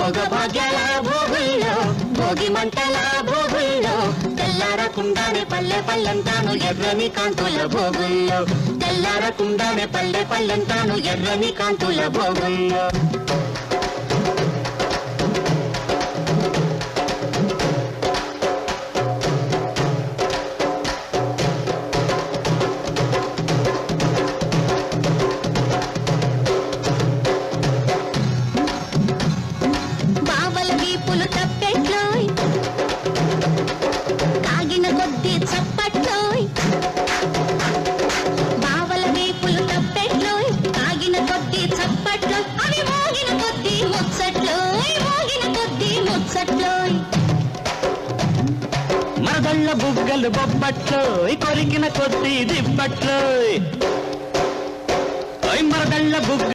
భోగ భాగ్యాల భోగుల్లో భోగి మంటల భోగుల్లో తెల్లారకుండానే పల్లె పల్లెంతాను ఎర్రని కాంతుల భోగుల్లో తెల్లారకుండానే పల్లె పల్లెంతాను ఎర్రని కాంతుల భోగుల్లో మరదళ్ళ బుగ్గలు బొబ్బట్లో కొరికిన కొద్ది దిబ్బట్లో మరదళ్ళ బుగ్గ